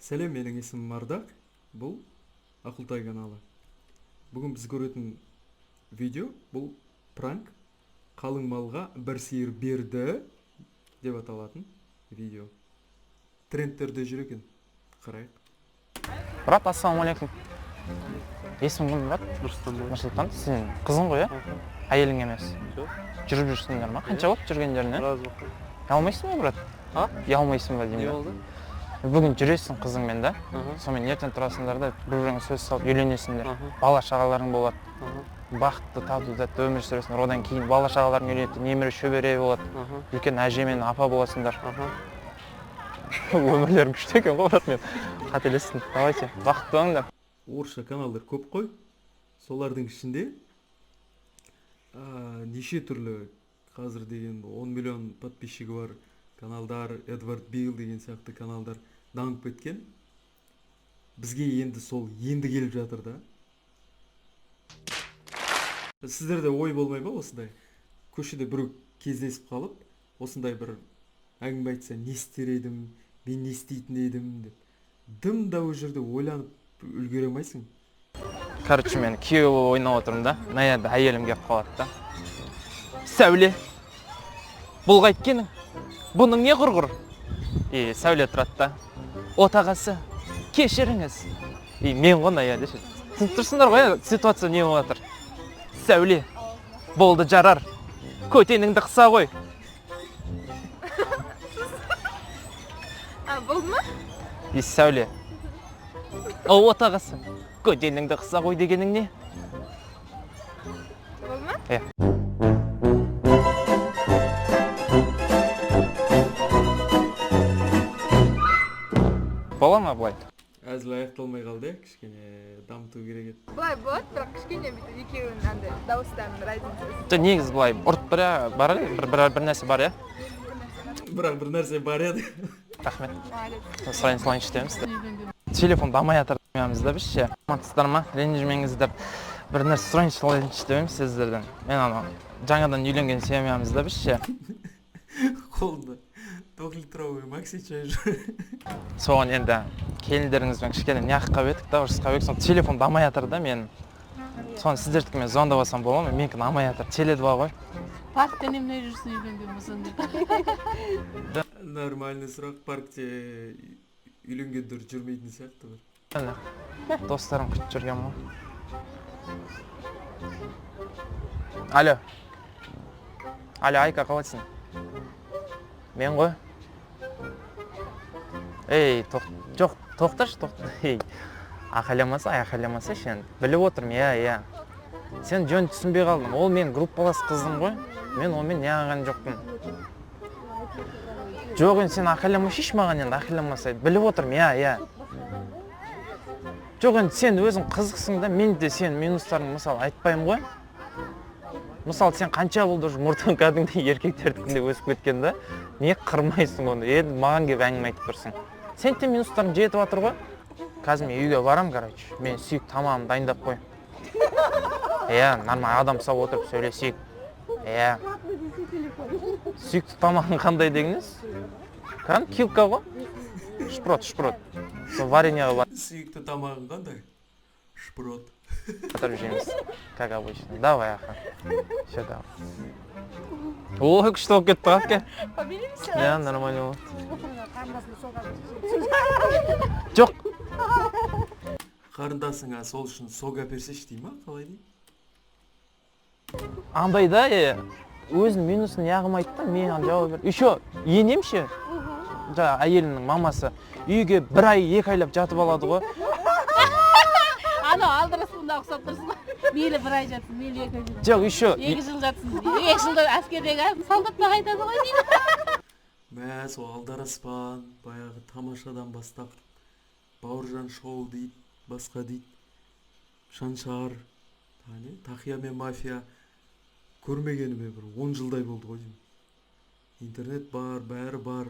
Сәлем, менің есімім Мардақ. Бұл Ақылтай каналы. Бүгін біз көретін видео бұл пранк. Қалың малға бір сиыр берді деп аталатын видео. Трендтерде жүр екен. Қарайық. Брат, ассалаумалейкум. Есімің кім, брат? Нұрсұлтан. Сен қызың ғой, иә? Әйелің емес. Жүріп жүрсіңдер ма? Қанша болды жүргендеріне? Біраз болды. Ұялмайсың ба, брат? А? Ұялмайсың ба деймін. Не болды? Бүгін жүресің қызыңмен да. Сонымен ертең тұрасыңдар да бір-біріңе сөз салып үйленесіңдер. Бала шағаларың болады. Бақытты, тату тәтті өмір сүресіңдер. Одан кейін бала шағаларың үйленеді, немере шөбере болады. Үлкен әже мен апа боласыңдар. Өмірлерің күшті екен ғой, брат, мен қателестім. Давайте, бақытты болыңдар. Орысша каналдар көп қой. Солардың ішінде неше түрлі қазір деген 10 миллион подписчигі бар каналдар, Эдвард Билл деген сияқты каналдар дамып кеткен. Бізге енді сол енді келіп жатыр да. Сіздерде ой болмай ма осындай? Көшеде бір кездесіп қалып, осындай бір әңгіме айтса, не істер едім, мен не істейтін едім деп. Дым да ол жерде ойланып үлгере алмайсың. Короче, мен күйеу болып ойнап отырмын да. Мына жерде әйелім келіп қалады да. Сәуле, бұл қайткенің? Бұның не құрғыр? Сәуле тұрады да. Отағасы, кешіріңіз. Мен ғой мына жерде. Түсініп тұрсыңдар ғой, ситуация не болып жатыр? Сәуле, болды жарар. Көтеніңді қыса ғой. Болды ма? Сәуле. Отағасы, көтеніңді қыса ғой дегенің не? Болды ма? Бола ма бұлай? Әзіл аяқталмай қалды, кішкене дамыту керек еді. Бұлай болады, бірақ кішкене бүйтіп екеуінің андай дауыстарының разницасы. Негіз бұлай ұрт бар бір нәрсе бар, иә? Бірақ бір нәрсе бар еді. Рахмет. Сұрайын іштеміз. Телефон дамай атыр демеміз да біз ше. Амандасыздар ма? Ренжімеңіздер. Бір нәрсе сұрайын іштеміз сіздерден. Мен жаңадан үйленген семьямыз да біз ше. Қолында 2-литровый макси чай жүр. Соған енді келіндеріңізбен кішкене неаққа беттік да, ұрысқа беттік. Соң телефон дамай атыр да мен. Соны сіздердікімен звондап алсам бола ма? Менікі дамай атыр. Теле2 ғой. Паркте немне жүрсің үйленген болсаң деп. Нормальный сұрақ, паркте үйленгендер жүрмейтін сияқты бір. Достарым күтіп жүрген ма? Алло. Алло, Айка, қалайсың? Мен ғой? Жоқ, тоқташы. Ақайламаса сен. Біліп отырмын, иә. Сен жөн түсінбей қалдың. Ол мен группалас қызым ғой. Мен онымен не ағаған жоқпын. Жоқ, енді сен ақайламашыш маған енді ақайламаса. Біліп отырмын, иә. Жоқ, енді сен өзің қызықсың да, мен де сен минустарын мысалы айтпаймын ғой. Мысалы, сен қанша болды мұртың кәдімгідей еркектердікінде өсіп кеткен да, не қырмайсың оны, енді маған келіп әңгіме айтып тұрсың. Сен де минустарың жетіп жатыр ғой. Қазір мен үйге барам, короче. Мен сүйік тамағымды дайындап қой. Нормально адам сау отырып сөйлесейік. Сүйікті тамағың қандай дегеніз? Килка ғой? Шпрот. Сол вареньеға бар. Сүйікті тамағың қандай? Шпрот. Қатар жейміз, как обычно. Давай, аха. Все, давай. Ой, күшті болып кетті, әпке. Побелимся? Нормально болды. Жоқ. Қарындасыңа сол үшін сог әперсеш дей ма? Қалай дей? Андай да, өзінің минусын яғымайды да, мен жауап берді. Еще енем ше, әйелінің мамасы, үйге 1 ай 2 айлап жатып алады ғой. Ана алдырысында ұқсап тұрсың ба? Мейлі 1 ай жатсын, мейлі 2 ай жатсын. Жоқ, еще 2 жыл жатсын. 2 жылда әскердегі солдатта қайтады ғой дейді. Мә, сол алдараспан, баяғы тамашадан бастап, Бауыржан шоу дейді, басқа дейді, Шаншар, Тақия мен мафия көрмегеніме бір 10 жылдай болды ғой деймін. Интернет бар, бәрі бар,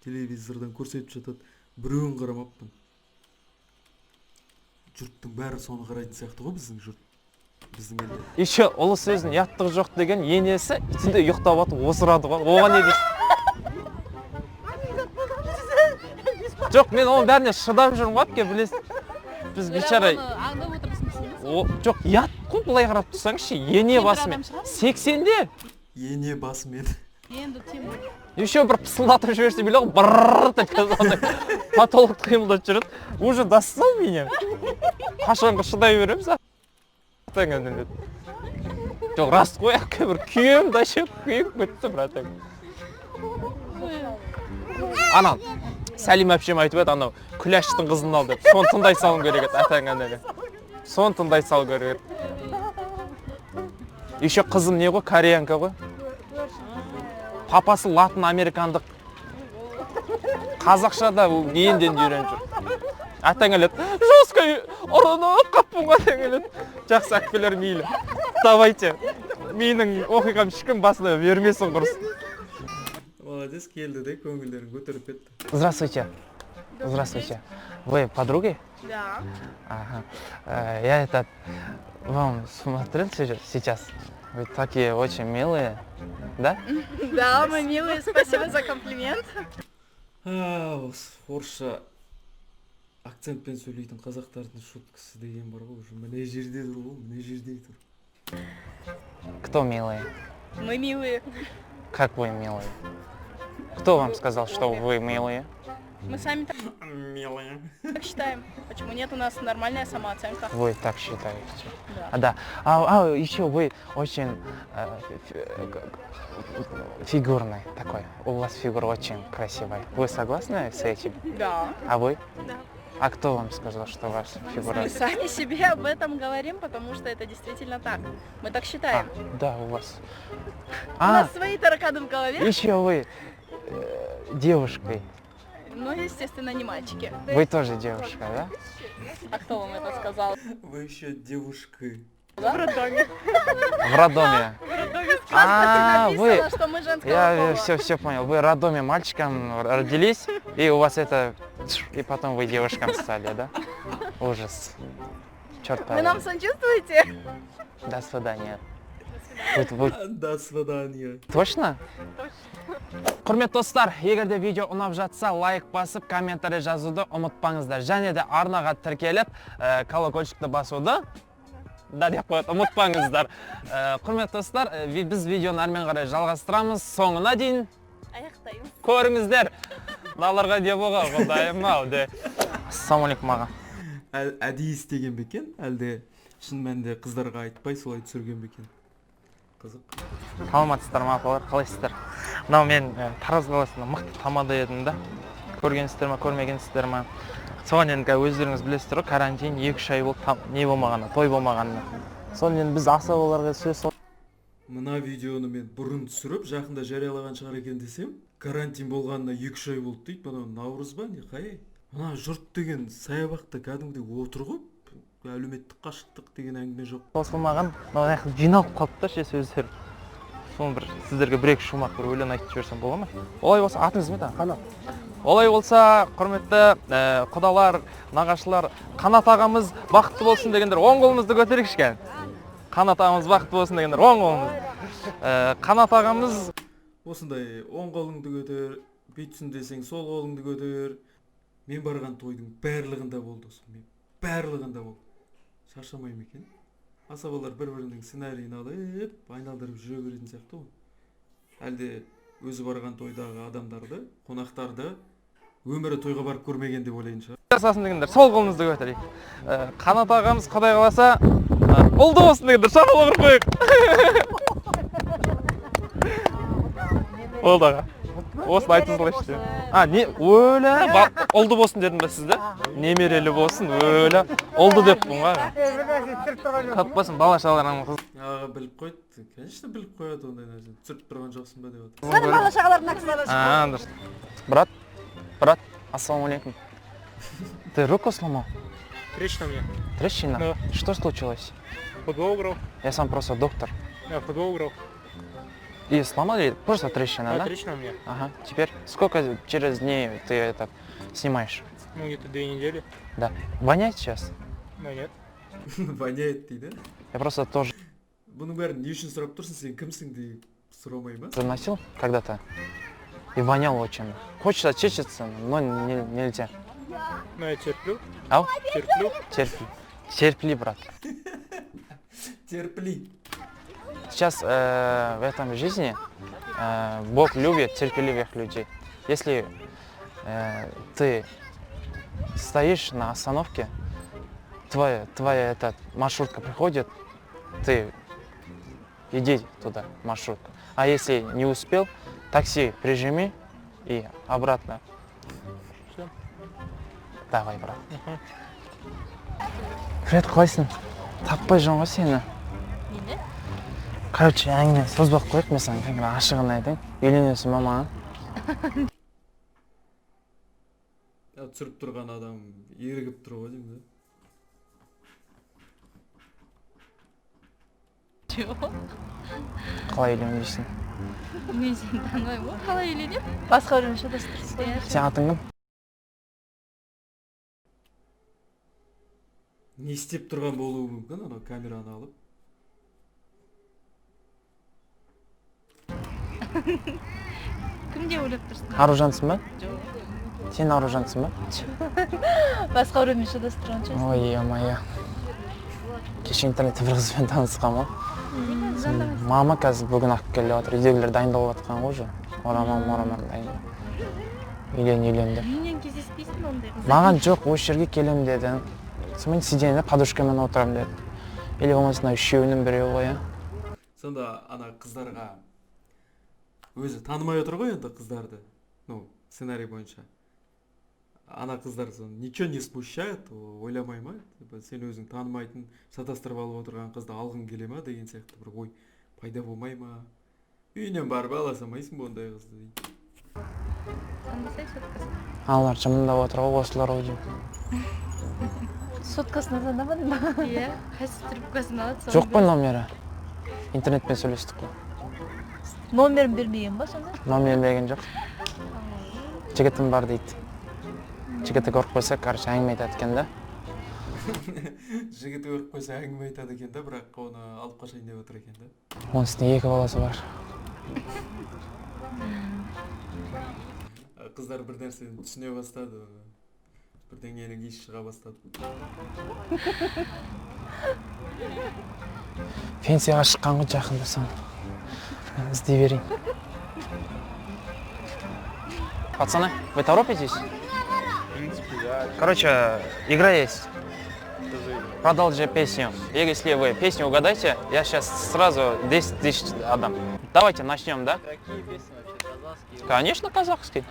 телевизордан көрсетіп жатады, біреуін қарамаппын. Жұрттың бәрі соны қарайтын сияқты ғой біздің жұрт. Біздің елде. Еще ұлы сөздің яттығы жоқ деген енесі түнде ұйықтап атып осырады ғой. Оған не дейсің? Жоқ, мен оның бәріне шыдап жүрмін ғой, әпке, білесіз. Біз бейшара... Аңдап отырсың. Жоқ, ят қой, былай қарап тұрсаңызшы, ене басымен. 80-де. Ене басымен. Енді тем. Еще бір пысылдатып жіберсе біле ғой, бррррр деп қазандай потолок қимылдап жүреді. Уже достал меня. Қашанғы шыдай береміз. Жоқ, рас қой, әпке, бір күйем, дайше күйіп бітті, братан. Анау, Сәлим әпшем айтып еді, анау күләштің қызын ал деп. Соны тыңдай салым керек еді, атаңғандағы. Соны тыңдай салым керек еді. Еще қызым не ғой, кореянка ғой. Папасы латын американдық. Қазақшада енден үйреніп жүр. Атаңғалет, жестко ұрыны қаппын ғой атаңғалет. Жақсы әкпелер мейлі. Давайте, менің оқиғам шықын басына бермесін құрсын. Молодец, келді де, көңілдерін көтеріп кетті. Здравствуйте. Здравствуйте. Вы подруги? Да. Ага. Я вам смотрел сейчас. Вы такие очень милые, да? Да, мы милые, спасибо за комплимент. Осы орысша акцентпен сөйлейтін қазақтардың шуткасы деген бар ғой, уже міне жерде тұр ғой, міне жерде тұр. Кто милые? Мы милые. Как вы милые? Кто вам сказал, что вы милые? Мы сами Милая. так считаем. Почему нет, у нас нормальная самооценка. Вы так считаете? Да. Да. Еще вы очень фигурный такой. У вас фигура очень красивая. Вы согласны с этим? Да. А вы? Да. А кто вам сказал, что ваша фигура? Мы сами себе об этом говорим, потому что это действительно так. Мы так считаем. Да, у вас. У нас свои тараканы в голове, Еще вы девушкой. но, естественно, не мальчики. Вы тоже девушка, да? А кто вам это сказал? Вы еще девушкой. В роддоме. В роддоме. Вы... Написано, что мы женского Я пола. все понял. Вы в роддоме мальчиком родились, и у вас это... И потом вы девушкам стали, да? Ужас. Черт Вы побери. нам сочувствуете? До свидания. До свидания. Точно? Құрметті достар, егер де видео ұнап жатса, лайк басып, комментарий жазуды ұмытпаңыздар. Және де арнаға тіркеліп, колокольчикті басуды да деп қойды, ұмытпаңыздар. Құрметті достар, біз видеоны әрмен қарай жалғастырамыз. Соңына дейін Аяқтаймыз. көріңіздер. Наларға деп оға, құдайым ау де. Ассалаумалейкум аға. Әдейі істеген бе екен, әлде шын мәнінде қыздарға айтпай солай түсірген бе екен? Қызық. Саламатсыздар ма апалар, қалайсыздар? Мынау мен Тараз қаласында мықты тамада едім да. Көргенсіздер ма, көрмегенсіздер ма? Соған енді өздеріңіз білесіздер ғой, карантин 2-3 ай болды, не болмағаны, той болмағаны. Соны енді біз асабаларға сөз. Мына видеоны мен бұрын түсіріп, жақында жариялаған шығар екен десем, карантин болғанына 2-3 ай болды дейді. Мына наурыз ба, не қай? Мына жұрт деген саябақта кәдімгідей отыр ғой. Әлеуметтік қашықтық деген әңгіме жоқ. Қосылмаған, мына жиналып қалыпты ше сөздер. Соны бір сіздерге бір-екі шумақ бір өлең айтып жіберсем бола ма? Олай болса, атыңыз не тағы? Қанат. Олай болса, құрметті құдалар, нағашылар, Қанат ағамыз бақытты болсын дегендер, оң қолымызды көтерейікші. Қанат ағамыз бақытты болсын дегендер, оң қолымыз. Қанат ағамыз Осындай оң қолыңды көтер, бүйтсін десең сол қолыңды көтер. Мен барған тойдың барлығында болды осы. Мен барлығында болды. Шаршамай ма екен? Асабалар бір-бірінің сценарийін алып, айналдырып жүре беретін сияқты ғой. Әлде өзі барған тойдағы адамдарды, қонақтарды өмірі тойға барып көрмеген деп ойлайын шығар. жасасын дегендер, сол қолымызды көтерейік. Қанат ағамыз Құдай қаласа, ұлды болсын дегендер, шапалақ ұрып қояйық. Болды аға. Осыны айтып салайыншы. Не, өлі, ұлды болсын дедім бе сізді? Немерелі болсын, өлі, ұлды деп бұн аға. Қатпасын, бала-шағаларының қыз. Аға біліп қойды, конечно біліп қояды ондай нәрсе. Түсіріп тұрған жоқсың ба деп отыр. Сен бала-шағаларына кісілер. Брат, ассалаумалейкум. Ты руку сломал? Трещина у меня. Трещина? Да. Что случилось? Футбол играл. Я сам просто доктор. Я футбол играл. И сломали? Просто трещина, да? Трещина у меня. Ага. Теперь сколько через дней ты это снимаешь? Ну, где-то 2 недели. Да. Воняет сейчас? Но нет. Воняет дейді. Я просто тоже Бұның бәрін не үшін сұрап тұрсың, сен кімсің деп сұрамай ма? заносил когда-то. И вонял очень. Хочется чечиться, но нельзя. Ну, я терплю. Ау? Терплю. Терпли, брат. Терпли. Сейчас в этом жизни Бог любит терпеливых людей. Если ты стоишь на остановке, твоя эта маршрутка приходит, ты иди туда, маршрутку. А если не успел, такси прижми и обратно. Всё. Давай, брат. Привет, қойсын. Таппай жүрмін ғой сені. Мені? Короче, әңгіме созбақ қойып, мен саған кәдімгі ашығын айтайын. Үйленесің ба маған? Түсіріп тұрған адам ерігіп тұр ғой деймін да. Чего? Қалай үйленбейсің? Мен сені танымаймын ғой. Қалай үйленемін? Басқа біреумен шатастырып қояйын. Сен атың кім? Не істеп тұрған болуы мүмкін, ана камераны алып. Кім деп ойлап тұрсың? Аружансың ба? Жоқ. Сен аружансың ба? Басқа біреумен шатастырған шығарсың. Ой, е-мая. Кеше интернетте бір қызбен танысқанмын. Мама қазір бүгін ақ келіп жатыр. Үйдегілер дайындалып жатқан ғой уже. Орамал дайын. Үйлен деп. Менен кездеспейсің ондай қыз. Маған жоқ, осы жерге келем деді. Сонымен сиденьде подружкамен отырам деді. Или болмаса үшеуінің біреуі ғой, иә. Сонда ана қыздарға өзі танымай отыр ғой енді қыздарды. Ну, сценарий бойынша. Ана қыздар ничего не смущает, ойламай ма? Сен өзің танымайтын, шатастырып алып отырған қызды алғың келе ма деген сияқты бір ой пайда болмай ма? Үйінен барып ала салмайсың ба ондай қызды дейді. Танымасай соткасын. Аналар жымыңдап отыр ғой, осылар ой деймін. Соткасына звондамадың ба? Иә, қайсы трубкасын алады. Жоқ қой номері. Интернетпен сөйлестік қой. Номерін бермеген ба сонда? Номерін берген жоқ. Жігітім бар дейді. Жігіті көріп қойса, короче, әңгіме айтады екен да. Жігіті көріп қойса әңгіме айтады екен да, бірақ оны алып қашайын деп отыр екен да. Оның үстіне 2 баласы бар. Қыздар бір нәрсені түсіне бастады. Бірдеңенің иісі шыға бастады. Пенсияға шыққан ғой жақында сон. Іздей берейін. Пацаны, вы торопитесь? В принципе, да. Короче, игра есть. Что за игра? Продолжи песню. И если вы песню угадаете, я сейчас сразу 10 тысяч отдам. Давайте начнем, да? Какие песни вообще? Казахские? Конечно, казахский.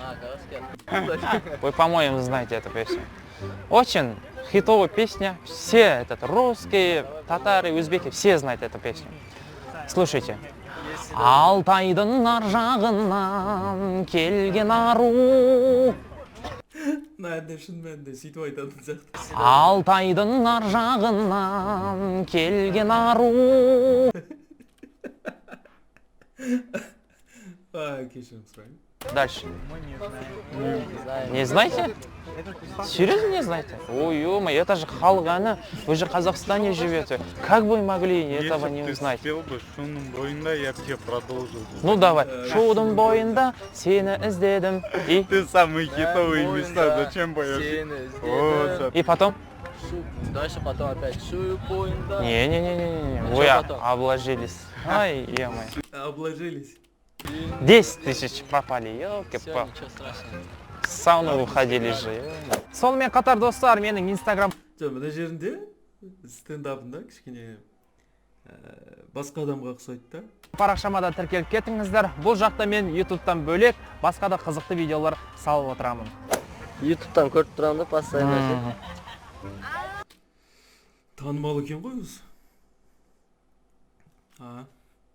Казахские. Вы, по-моему, знаете эту песню. Очень хитовая песня. Все, русские, татары, узбеки, все знают эту песню. Слушайте. Алтайдың ар жағынан келген ару. Мәнде, шын мәнде, сөйтіп айтатын сияқты. Алтайдың ар жағынан келген ару. Кешірім сұрайын. Дальше. Не знаю. Не знаете? Серьезно не знаете? Ой, ё-моё, это же халық әні. Вы же в Казахстане живете. Как вы могли этого не узнать? Если бы ты спел бы «Шуның бойында», я бы тебе продолжил. Ну давай. Шудың бойында сені іздедім. И? Ты самые хитовые места, зачем поешь? Сені Вот, іздедім. И потом? Дальше потом опять «Шу бойында». Не-не-не, вы Что потом? обложились. Ай, ё-моё. Обложились. 10 тысяч пропали, Все, ёлки-палки. ничего страшного. В сауну уходили же. Сонымен қатар достар, менің инстаграм Жоқ, мына жерінде стендапында кішкене басқа адамға ұқсайды да. парақшама да тіркеліп кетіңіздер. Бұл жақта мен ютубтан бөлек басқа да қызықты видеолар салып отырамын. Ютубтан көріп тұрамын да постоянно. Танымал екен ғой өзі.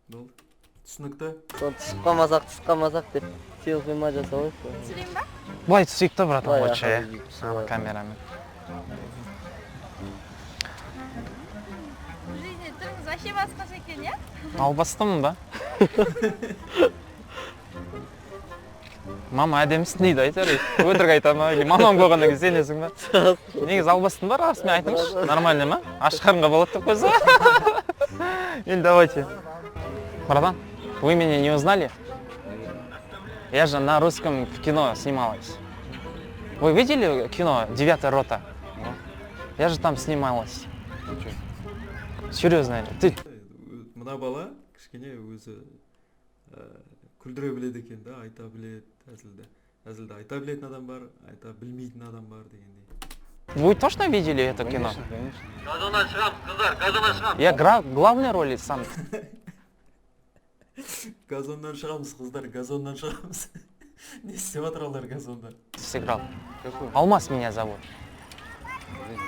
Болды. Түсінікті. Соны түсіп қалмасақ деп селфима жасап қойып. Түсірейін ба? Былай түсейік та, братан, Былай, лучше, аха, иә? солай. Камерамен. В жизни түріңіз вообще басқаша екен, иә? Албастымын ба? Мама әдемісің дейді айтар. Өтірік айта ма? Или мамам болғаннан кейін сенесің ба? Негізі албастың ба? Расымен айтыңызшы. Нормально ма? Аш қарынға болады деп қойса. Енді давайте. Братан, вы меня не узнали? Я же на русском в кино снималась. Вы видели кино «Девятая рота»? Я же там снималась. Серьезно, ты... Мына бала кішкене өзі күлдіре біледі екен да, айта біледі әзілді айта білетін адам бар, айта білмейтін адам бар дегендей. Вы точно видели это кино? Конечно. Газоннан шығамыз, қыздар, газоннан шығамыз. Я главной роли сам. Газоннан шығамыз, қыздар, газоннан шығамыз. Не істеп жатыралар газонда? Сыграл. Какой? Алмаз меня зовут.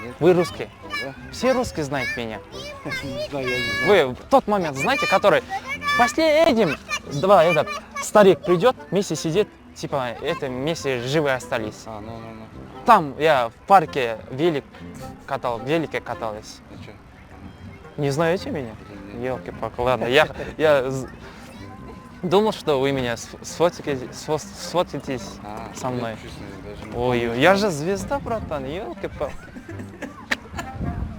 Нет. Вы русский? Да. Все русские знают меня. Не знаю, я не знаю. Вы в тот момент, знаете, который последним, два, этот старик придет, вместе сидит, типа, это вместе живы остались. Ну. Там я в парке велике каталась. Ну чё? Не знаете меня? Нет. Елки-палки, ладно, думал, что вы меня сфотитесь со мной. Ой, я же звезда, братан, елки-палки.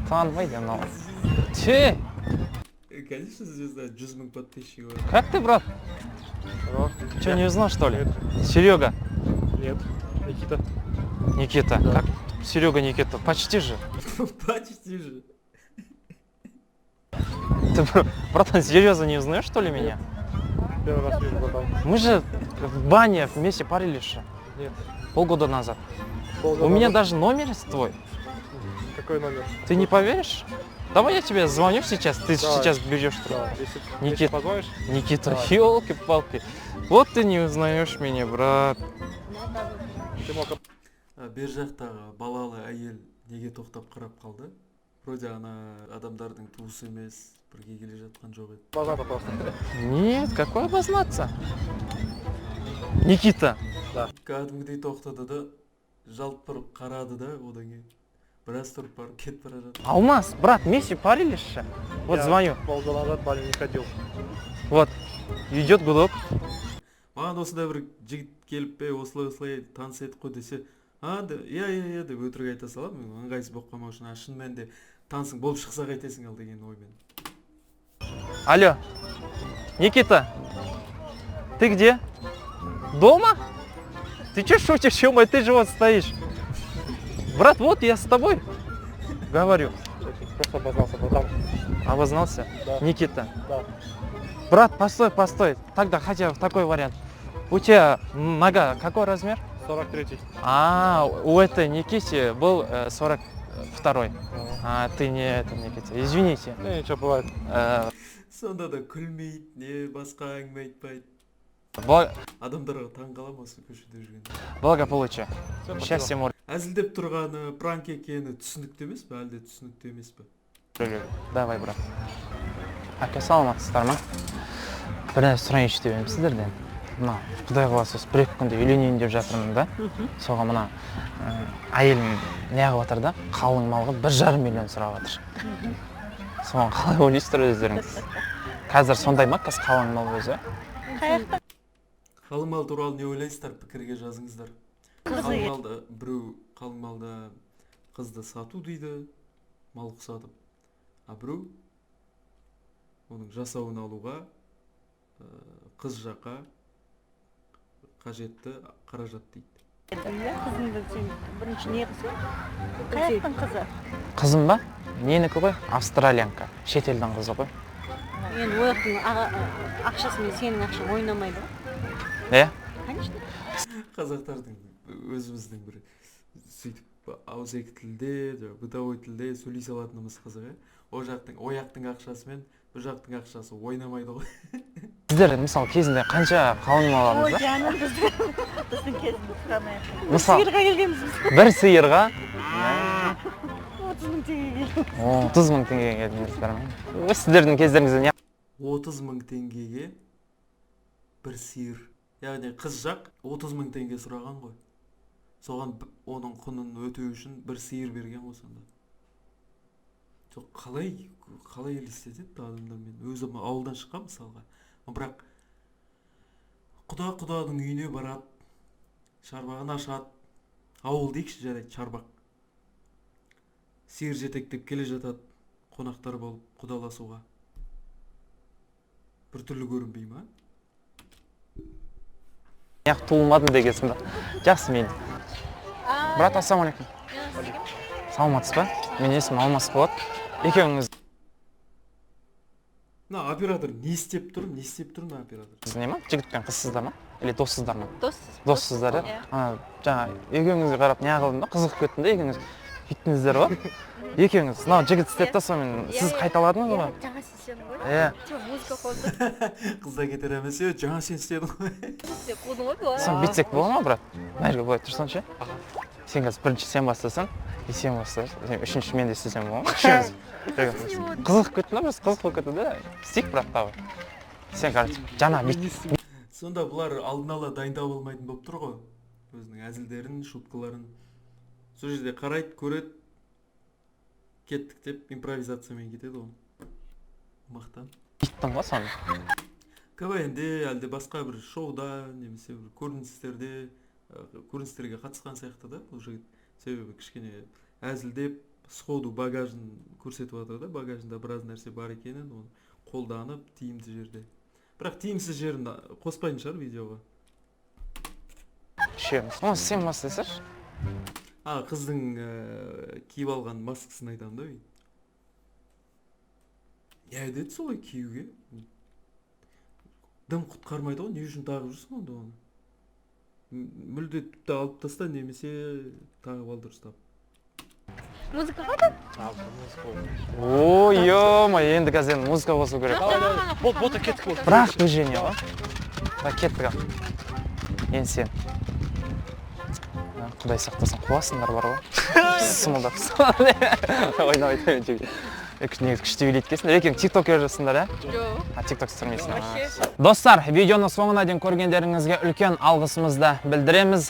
Танымайды анау. Че? Конечно, звезда, 100 000 подписчиков. Как ты, брат? Че, не узнал, что ли? Серега. Нет. Никита. Никита. Как? Серега, Никита. Почти же. Почти же. Ты, братан, серьезно не узнаешь, что ли, меня? Первый раз вижу, братан. Мы же в бане вместе парились же. Нет. Полгода назад. У меня даже номер есть твой. Какой номер? Ты не поверишь? Давай я тебе звоню сейчас, ты сейчас берешь трубку. Да, если Никит. позвонишь, Никита, Давай. елки-палки. Вот ты не узнаешь меня, брат. ты мог... Бер жақтағы балалы әйел неге тоқтап қарап қалды? Вроде ана адамдардың туысы емес, бірге келе жатқан жоқ еді. Базата просто. Нет, какой обознаться? Никита. Кәдімгідей тоқтады да, жалт бұрып қарады да, одан кейін біраз тұрып барып кетіп бара жатыр. Алмаз, брат, вместе парились же. Вот Я звоню. полгода назад в баню не ходил. Вот. Идет гудок. Маған осындай бір жігіт келіп пе, осылай таныс едік қой десе, иә деп өтірік айта саламын, ыңғайсыз болып қалмау үшін, шын мәнінде танысың болып шықса қайтесің ал деген оймен. Алло. Никита. Ты где? Дома? Ты че шутишь, ё-моё, ты же вот стоишь. Брат, вот я с тобой говорю. Просто обознался, братан. Обознался? Да. Никита. Да. Брат, постой. Тогда хотя бы такой вариант. У тебя нога какой размер? 43-й. У этой Никите был 42-й. А ты не это, Никита. Извините. Ничего, бывает. Сонда да күлмейді, не басқа әңгіме айтпайды. Адамдарға таң қалам осы көшеде жүрген. Благополучие. Всё, Счастья, море. Әзілдеп тұрғаны пранк екені түсінікті емес пе, әлде түсінікті емес пе? Давай, брат. Ака, саламатсыздар ма? Бір нәрсе сұрайыншы деп едім сіздерден. Мына Құдай қаласа осы 1-2 күнде үйленейін деп жатырмын да. Соған мына әйелім неғып жатыр да, қалың малға 1,5 миллион сұрап жатыр. Соған қалай ойлайсыздар өздеріңіз? Қазір сондай ма, қалың мал өзі? Қаяқта? Қалың мал туралы не ойлайсыздар, пікірге жазыңыздар. Қалың малда біреу қалың малда қызды сату дейді, мал құсатып. А біреу оның жасауын алуға қыз жаққа қажетті қаражат дейді. Қызыңды сен бірінші не қылсың? Қаяқтың қызы? Қызым ба? Ненікі ғой? Австралиянка. Шетелдің қызы ғой. Енді ояқтың ақшасымен сенің ақшаң ойнамайды ғой? Конечно. Қазақтардың өзіміздің бір сөйтіп ауызекі тілде, бытовой тілде сөйлей салатынымыз қызық, о жақтың ақшасымен бұл жақтың ақшасы ойнамайды ғой. Сіздер мысалы кезінде қанша қалың мал алдыңыз да? Ой, жаным, біздің кезінде сұрамайық. Мысалы Сиырға келгенбіз біз. бір сиырға 30 мың теңге келді. 30 мың теңге келдіңіздер ме? Сіздердің кездеріңізде не? 30 000 теңгеге бір сиыр. Яғни қыз жақ 30 000 теңге сұраған ғой. Соған оның құнын өтеу үшін бір сиыр берген ғой сонда. Жоқ, қалай елестетеді адамдармен? Өзім ауылдан шыққан мысалға. Бірақ құданың үйіне барады, шарбағын ашады. Ауыл дейікші, жарайды, шарбақ. Сиыр жетектеп келе жатады, қонақтар болып құдаласуға. Бір түрлі көрінбей ма? Яқ туылмадым дегенсің ба? Жақсы, мейлі. Брат, ассалаумалейкум. Саламатсыз ба? Менің есімім Алмас болады. Екеуіңіз мына оператор не істеп тұр мына оператор? не ма? Жігіт пен қызсыздар ма? Или доссыздар ма? Иә. Доссыздар, иә? Жаңа екеуіңізге қарап не қылдым да, қызығып кеттім да, екеуіңіз үйттіңіздер ғой. Екеуіңіз, мынау жігіт істеп та сонымен сіз қайталадыңыз ғой? Жаңа сен ғой. Иә. Музыка қойды. Қызда кетер емес, жаңа сен істедің ғой. Сен қойдың ғой былай. Сон бүйтсек бола ма, брат? Мына жерге былай тұрсаңшы. Сен қазір бірінші сен бастасаң, сен бастайсың. Үшінші мен де істесем бола ма? Үшеуміз. Қызығып кеттім да, біз қызық болып кетті да. Істейік, брат, тағы. Сен, короче, жаңа бүйтіп. Сонда бұлар алдын ала дайындап алмайтын болып тұр ғой. Өзінің әзілдерін, шуткаларын. Сол жерде қарайды, көреді. Кеттік деп импровизациямен кетеді ғой. Мақтан. Биттің ғой соны. КВНде, әлде басқа бір шоуда, немесе бір көріністерге қатысқан сияқты да бұл жігіт. Себебі кішкене әзілдеп, сходу багажын көрсетіп жатыр да, багажында біраз нәрсе бар екенін, оны қолданып, тиімді жерде. Бірақ тиімсіз жерін қоспайтын шығар видеоға. Үшеуміз. Оны сен бастайсың. Қыздың киіп алған маскасын айтамын да. Не әдет солай киюге? Дым құтқармайды ғой, не үшін тағып жүрсің онда оны? Мүлде тіпті алып таста, немесе тағып ал дұрыстап. Музыка қойды? О, ё-ма, енді қазір музыка қосу керек. Вот кеттік болды. Бірақ движение ғой. Кеттік. Енді сен. Құдай сақтасын, қуасыңдар бар ғой. Сымылдап. Ойнап айтайын жігіт. Негізі күшті билейді екенсіңдер. Екең тиктокер жасыңдар, ә? Жоқ. Тикток түсірмейсің. Вообще. Достар, видеоны соңына дейін көргендеріңізге үлкен алғысымызды білдіреміз.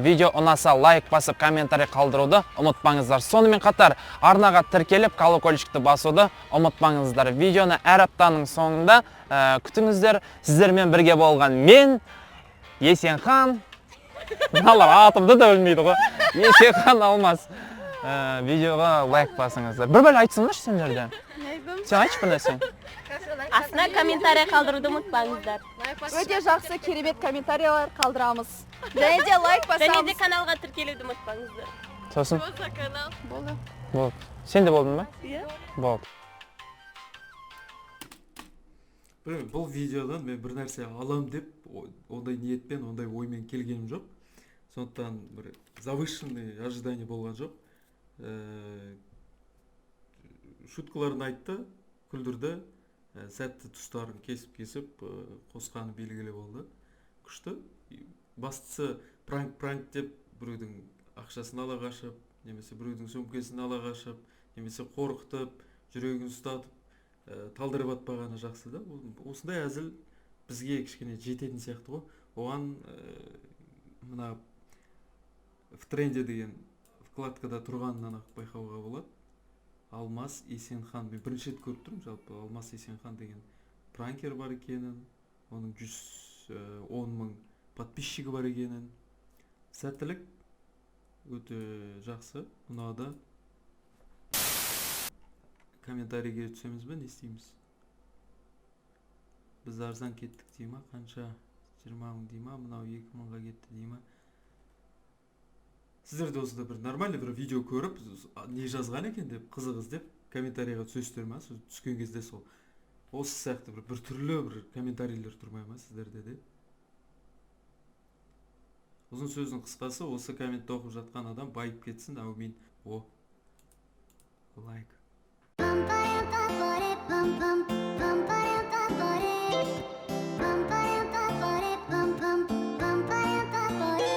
Видео ұнаса лайк басып, комментарий қалдыруды ұмытпаңыздар. Сонымен қатар арнаға тіркеліп, колокольчикті басуды ұмытпаңыздар. Видеоны әр аптаның соңында күтіңіздер. Сіздермен бірге болған мен, Есенхан. Мыналар атымды да білмейді ғой. Есенхан Алмас. Видеоға лайк басыңыздар. Бір бәлі айтсыңдаршы сендерде. Сен айтшы бір нәрсе. Астына комментарий қалдыруды ұмытпаңыздар. Өте жақсы, керемет комментариялар қалдырамыз. Және де лайк Және басамыз. де каналға тіркелуді ұмытпаңыздар. Сосын? Болды. Болды. Сен де болдың ба? Иә. Болды. Бұл видеодан мен бір нәрсе алам деп, ондай ниетпен, ондай оймен келгенім жоқ. Сондықтан бір завышенный ожидание болған жоқ. Шуткаларын айтты, күлдірді, сәтті тұстарын кесіп қосқаны белгілі болды. Күшті. Бастысы пранк деп біреудің ақшасын ала қашып, немесе біреудің сөмкесін ала қашып, немесе қорқытып, жүрегін ұстатып, талдырып атпағаны жақсы да. Осындай әзіл бізге кішкене жететін сияқты ғой. Оған мына в тренде деген вкладкада тұрғанынан ақ байқауға болады. Алмас Есенхан. Мен бірінші рет көріп тұрмын, жалпы Алмас Есенхан деген пранкер бар екенін, оның 110 мың подписчигі бар екенін. Сәттілік өте жақсы, ұнады. Комментарийге түсеміз бе, не істейміз? Біз арзан кеттік дей ма, қанша 20 мың дей ма, мынау 2 мыңға кетті дей ма? Сіздерде осында бір нормальный бір видео көріп, не жазған екен деп, қызық іздеп, комментарийға түсесіздер ма? Түскен кезде сол. Осы сияқты бір түрлі бір комментарийлер тұрмай ма сіздерде де? Ұзын сөздің қысқасы, осы комментті оқып жатқан адам байып кетсін, әумин. Лайк.